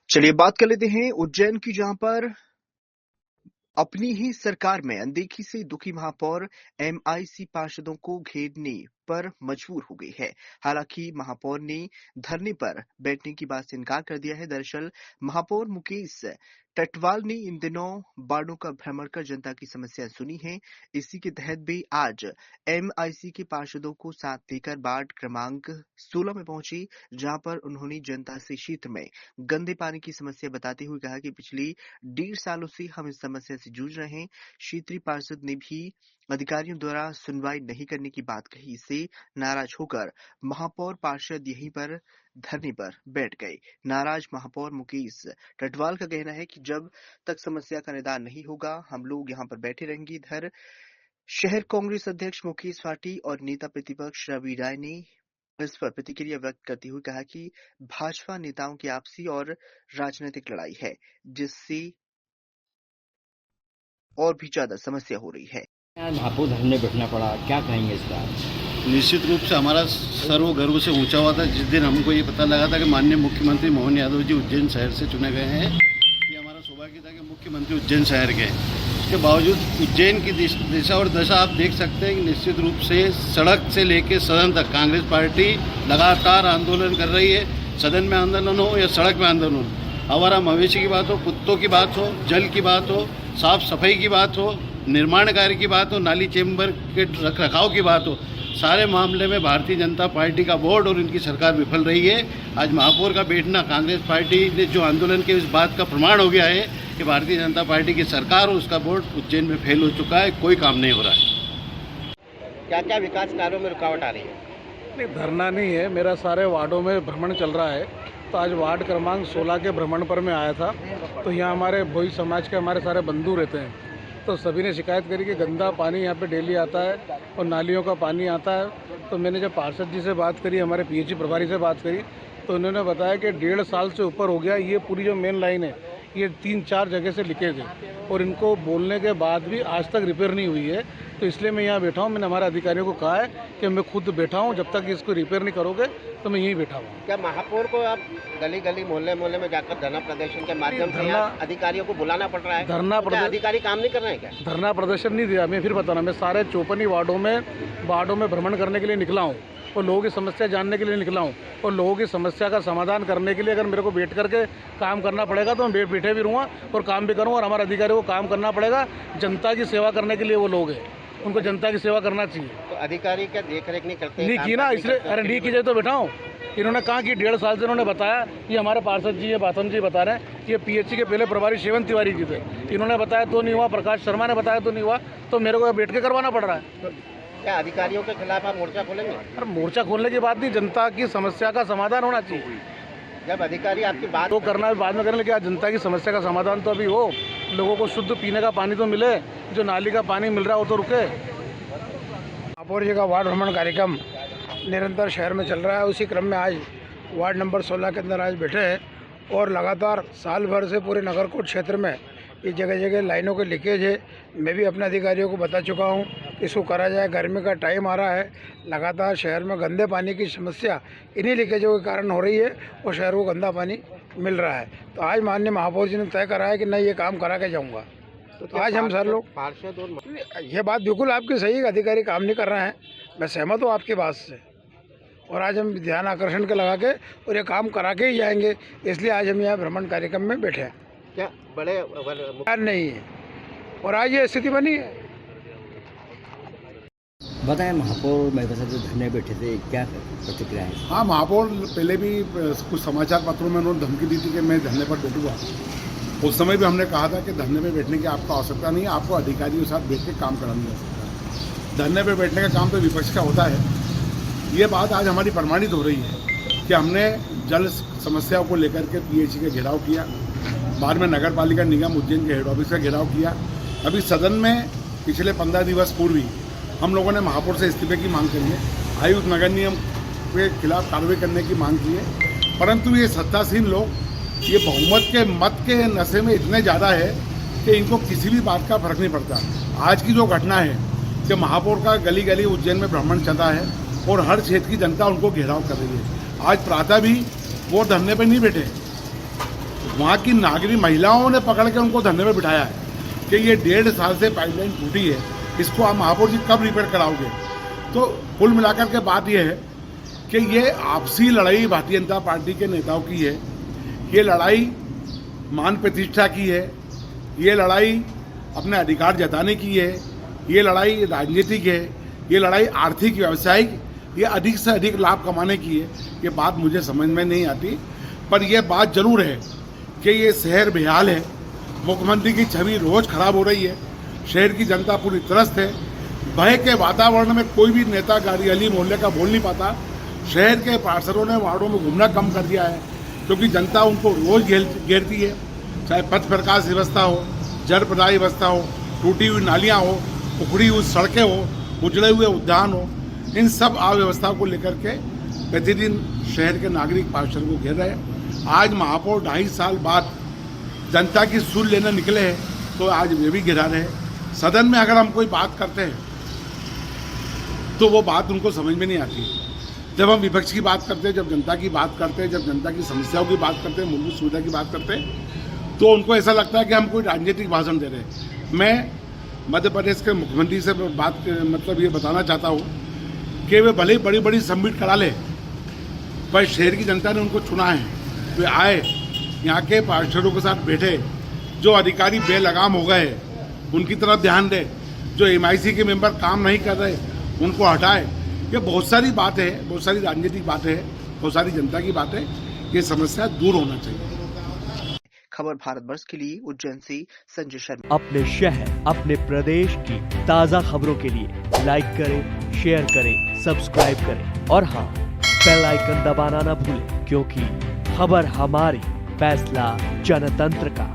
चलिए बात कर लेते हैं उज्जैन की, जहां पर अपनी ही सरकार में अनदेखी से दुखी महापौर एमआईसी पार्षदों को घेरने पर मजबूर हो गई है। हालांकि महापौर ने धरने पर बैठने की बात से इनकार कर दिया है। दरअसल महापौर मुकेश टटवाल ने इन दिनों वार्डों का भ्रमण कर जनता की समस्या सुनी है। इसी के तहत भी आज एमआईसी के पार्षदों को साथ लेकर वार्ड क्रमांक 16 में पहुंची, जहां पर उन्होंने जनता से क्षेत्र में गंदे पानी की समस्या बताते हुए कहा कि पिछले 1.5 सालों से हम इस समस्या से जूझ रहे हैं। क्षेत्रीय पार्षद ने भी अधिकारियों द्वारा सुनवाई नहीं करने की बात कही। इससे नाराज होकर महापौर पार्षद यहीं पर धरने पर बैठ गए। नाराज महापौर मुकेश टटवाल का कहना है कि जब तक समस्या का निदान नहीं होगा हम लोग यहाँ पर बैठे रहेंगे। इधर शहर कांग्रेस अध्यक्ष मुकेश फाटी और नेता प्रतिपक्ष रवि राय ने इस पर प्रतिक्रिया व्यक्त करते हुए कहा कि भाजपा नेताओं की आपसी और राजनीतिक लड़ाई है, जिससे और भी ज्यादा समस्या हो रही है। महापौर धरने बैठना पड़ा, क्या कहेंगे इस बार? निश्चित रूप से हमारा सर्व गर्व से ऊंचा हुआ था जिस दिन हमको ये पता लगा था कि माननीय मुख्यमंत्री मोहन यादव जी उज्जैन शहर से चुने गए हैं। ये हमारा सौभाग्य था कि मुख्यमंत्री उज्जैन शहर के। इसके बावजूद उज्जैन की दिशा और दशा आप देख सकते हैं कि निश्चित रूप से सड़क से लेकर सदन तक कांग्रेस पार्टी लगातार आंदोलन कर रही है। सदन में आंदोलन हो या सड़क में आंदोलन हो, आवारा मवेशी की बात हो, कुत्तों की बात हो, जल की बात हो, साफ सफाई की बात हो, निर्माण कार्य की बात हो, नाली चेंबर के रख रखाव की बात हो, सारे मामले में भारतीय जनता पार्टी का बोर्ड और इनकी सरकार विफल रही है। आज महापौर का बैठना कांग्रेस पार्टी ने जो आंदोलन के इस बात का प्रमाण हो गया है कि भारतीय जनता पार्टी की सरकार और उसका बोर्ड उज्जैन में फेल हो चुका है, कोई काम नहीं हो रहा है। क्या क्या विकास कार्यों में रुकावट आ रही है? नहीं, धरना नहीं है, मेरा सारे वार्डों में भ्रमण चल रहा है। तो आज वार्ड क्रमांक 16 के भ्रमण पर मैं आया था। तो यहाँ हमारे भोई समाज के हमारे सारे बंधु रहते हैं। तो सभी ने शिकायत करी कि गंदा पानी यहाँ पे डेली आता है और नालियों का पानी आता है। तो मैंने जब पार्षद जी से बात करी, हमारे पीएचई प्रभारी से बात करी, तो उन्होंने बताया कि 1.5 साल से ऊपर हो गया ये पूरी जो मेन लाइन है ये 3-4 जगह से लीकेज है और इनको बोलने के बाद भी आज तक रिपेयर नहीं हुई है। तो इसलिए मैं यहाँ बैठा हूँ। मैंने हमारे अधिकारियों को कहा है कि मैं खुद बैठा हूँ, जब तक इसको रिपेयर नहीं करोगे तो मैं यहीं बैठा हूँ। क्या महापौर को आप गली गली मोहल्ले मोहल्ले में जाकर धरना प्रदर्शन के माध्यम से अधिकारियों को बुलाना पड़ रहा है? अधिकारी काम नहीं कर रहे हैं क्या? धरना प्रदर्शन नहीं दिया। मैं फिर बता रहा हूँ, मैं सारे 54 वार्डों में भ्रमण करने के लिए निकला हूँ और लोगों की समस्या जानने के लिए निकला हूँ और लोगों की समस्या का समाधान करने के लिए अगर मेरे को बैठ करके काम करना पड़ेगा तो मैं बैठे भी रहूँगा और काम भी करूँगा। और हमारे अधिकारियों को काम करना पड़ेगा, जनता की सेवा करने के लिए वो लोग हैं, उनको जनता की सेवा करना चाहिए। तो अधिकारी क्या देख रेख नहीं करते? नहीं की ना, इसलिए अरे नहीं कीजिए तो बैठा हूँ। इन्होंने कहा कि 1.5 साल से इन्होंने बताया, ये हमारे पार्षद जी, ये बाथम जी बता रहे हैं कि ये पीएचई के पहले प्रभारी शेवंत तिवारी जी थे, इन्होंने बताया तो नहीं हुआ, प्रकाश शर्मा ने बताया तो नहीं हुआ, तो मेरे को बैठ के करवाना पड़ रहा है। क्या अधिकारियों के खिलाफ आप मोर्चा खोलेंगे? अरे मोर्चा खोलने की बात नहीं, जनता की समस्या का समाधान होना चाहिए। जब अधिकारी आपकी बात तो करना बाद में करने, लेकिन आज जनता की समस्या का समाधान तो अभी हो, लोगों को शुद्ध पीने का पानी तो मिले, जो नाली का पानी मिल रहा है वो तो रुके। महापौर जी का वार्ड भ्रमण कार्यक्रम निरंतर शहर में चल रहा है। उसी क्रम में आज वार्ड नंबर 16 के अंदर आज बैठे हैं और लगातार साल भर से पूरे नगरकोट क्षेत्र में ये जगह जगह लाइनों के लीकेज है। मैं भी अपने अधिकारियों को बता चुका हूँ इसको करा जाए। गर्मी का टाइम आ रहा है, लगातार शहर में गंदे पानी की समस्या इन्हीं लीकेजों के कारण हो रही है और शहर को गंदा पानी मिल रहा है। तो आज माननीय महापौर जी ने तय करा है कि नहीं, ये काम करा के जाऊँगा। तो आज हम सर लोग पार्षद और ये बात बिल्कुल आपकी सही है, अधिकारी काम नहीं कर रहे हैं, मैं सहमत हूँ आपकी बात से। और आज हम ध्यान आकर्षण के लगा के और ये काम करा के ही जाएंगे, इसलिए आज हम यहाँ भ्रमण कार्यक्रम में बैठे हैं। क्या बड़े नहीं है और आज ये स्थिति बनी है। बताएं, महापौर मेरे साथ धरने बैठे थे, क्या प्रतिक्रिया है? हाँ, महापौर पहले भी कुछ समाचार पत्रों में उन्होंने धमकी दी थी कि मैं धरने पर बैठूंगा। उस समय भी हमने कहा था कि धरने में बैठने की आपको आवश्यकता नहीं है, आपको अधिकारियों के साथ बैठ के काम करानी आवश्यकता है। धरने पर बैठने का काम तो विपक्ष का होता है। ये बात आज हमारी प्रमाणित हो रही है कि हमने जल समस्याओं को लेकर के पीएचई का घेराव किया, बाद में नगर पालिका निगम उज्जैन के हेड ऑफिस का घेराव किया। अभी सदन में पिछले 15 दिवस पूर्व ही हम लोगों ने महापौर से इस्तीफे की मांग करी है, आयुक्त नगर नियम के खिलाफ कार्रवाई करने की मांग की है। परंतु ये सत्तासीन लोग ये बहुमत के मत के नशे में इतने ज़्यादा है कि इनको किसी भी बात का फर्क नहीं पड़ता। आज की जो घटना है कि महापौर का गली गली उज्जैन में भ्रमण चला है और हर क्षेत्र की जनता उनको घेराव कर रही है। आज प्रातः भी वो धरने पर नहीं बैठे, वहाँ की नागरिक महिलाओं ने पकड़ के उनको धरने में बिठाया है कि ये 1.5 साल से पाइपलाइन टूटी है, इसको आप महापौर जी कब रिपेयर कराओगे। तो कुल मिलाकर के बात यह है कि ये आपसी लड़ाई भारतीय जनता पार्टी के नेताओं की है। ये लड़ाई मान प्रतिष्ठा की है, ये लड़ाई अपने अधिकार जताने की है, ये लड़ाई राजनीतिक है, ये लड़ाई आर्थिक व्यावसायिक, ये अधिक से अधिक लाभ कमाने की है। ये बात मुझे समझ में नहीं आती, पर यह बात जरूर है कि ये शहर बेहाल है, मुख्यमंत्री की छवि रोज खराब हो रही है, शहर की जनता पूरी त्रस्त है। भय के वातावरण में कोई भी नेता गली मोहल्ले का बोल नहीं पाता। शहर के पार्षदों ने वार्डों में घूमना कम कर दिया है क्योंकि जनता उनको रोज घेरती है, चाहे पथ प्रकाश व्यवस्था हो, जल प्रदाय व्यवस्था हो, टूटी हुई नालियाँ हो, उखड़ी हुई सड़कें हो, उजड़े हुए उद्यान हो, इन सब अव्यवस्था को लेकर के प्रतिदिन शहर के नागरिक पार्षद को घेर रहे हैं। आज महापौर 2.5 साल बाद जनता की सुन लेने निकले हैं, तो आज वे भी गिरा रहे हैं। सदन में अगर हम कोई बात करते हैं तो वो बात उनको समझ में नहीं आती। जब हम विपक्ष की बात करते हैं, जब जनता की बात करते हैं, जब जनता की समस्याओं की बात करते हैं, मूलभूत सुविधा की बात करते हैं, तो उनको ऐसा लगता है कि हम कोई राजनीतिक भाषण दे रहे हैं। मैं मध्य प्रदेश के मुख्यमंत्री से बात मतलब ये बताना चाहता हूँ कि वे भले ही बड़ी बड़ी सबमिट करा ले, पर शहर की जनता ने उनको चुना है। वे आए, यहाँ के पार्षदों के साथ बैठे, जो अधिकारी बेलगाम हो गए उनकी तरफ ध्यान दे, जो MIC के मेंबर काम नहीं कर रहे उनको हटाए। ये बहुत सारी बातें हैं, बहुत सारी राजनीतिक बातें हैं, बहुत सारी जनता की बातें, ये समस्या दूर होना चाहिए। खबर भारतवर्ष के लिए उज्जैन से संजय शर्मा। अपने शहर, अपने प्रदेश की ताज़ा खबरों के लिए लाइक करें, शेयर करें, सब्सक्राइब करें और हाँ, बेल आइकन दबाना ना भूलें, क्योंकि खबर हमारी, फैसला जनतंत्र का।